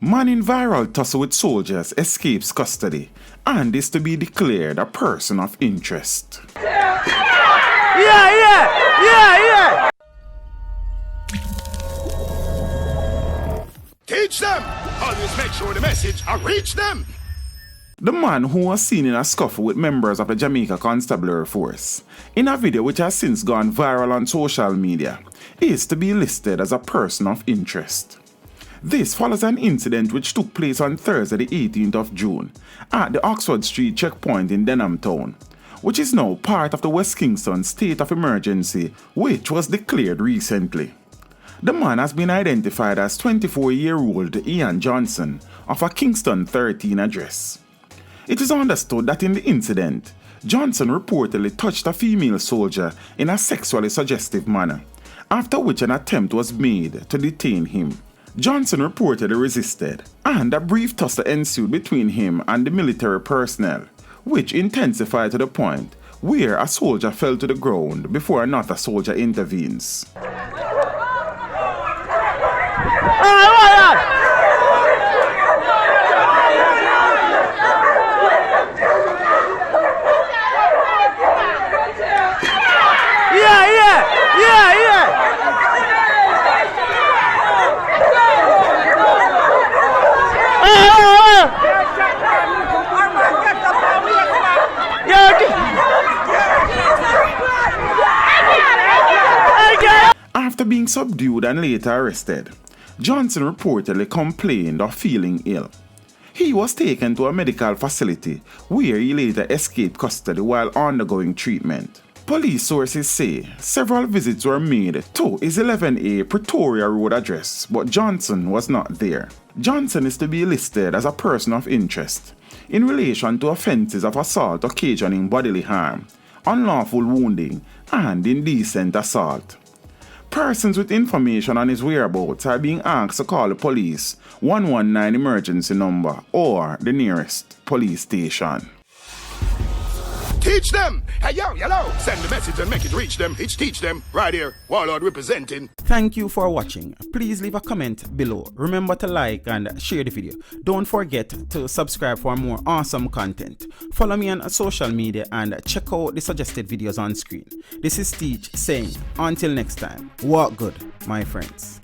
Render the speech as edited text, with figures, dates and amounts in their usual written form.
Man in viral tussle with soldiers escapes custody and is to be declared a person of interest. Yeah. Teach them! Always make sure the message I reach them! The man who was seen in a scuffle with members of the Jamaica Constabulary Force, in a video which has since gone viral on social media, is to be listed as a person of interest. This follows an incident which took place on Thursday the 18th of June at the Oxford Street checkpoint in Denham Town, which is now part of the West Kingston state of emergency which was declared recently. The man has been identified as 24-year-old Ian Johnson of a Kingston 13 address. It is understood that in the incident, Johnson reportedly touched a female soldier in a sexually suggestive manner, after which an attempt was made to detain him. Johnson reportedly resisted, and a brief tussle ensued between him and the military personnel, which intensified to the point where a soldier fell to the ground before another soldier intervenes. After being subdued and later arrested, Johnson reportedly complained of feeling ill. He was taken to a medical facility where he later escaped custody while undergoing treatment. Police sources say several visits were made to his 11A Pretoria Road address, but Johnson was not there. Johnson is to be listed as a person of interest in relation to offences of assault occasioning bodily harm, unlawful wounding, and indecent assault. Persons with information on his whereabouts are being asked to call the police 119 emergency number or the nearest police station. Teach them! Hey, yo, hello! Send the message and make it reach them. It's teach them. Right here, Warlord representing. Thank you for watching. Please leave a comment below. Remember to like and share the video. Don't forget to subscribe for more awesome content. Follow me on social media and check out the suggested videos on screen. This is Teach saying, until next time, walk good, my friends.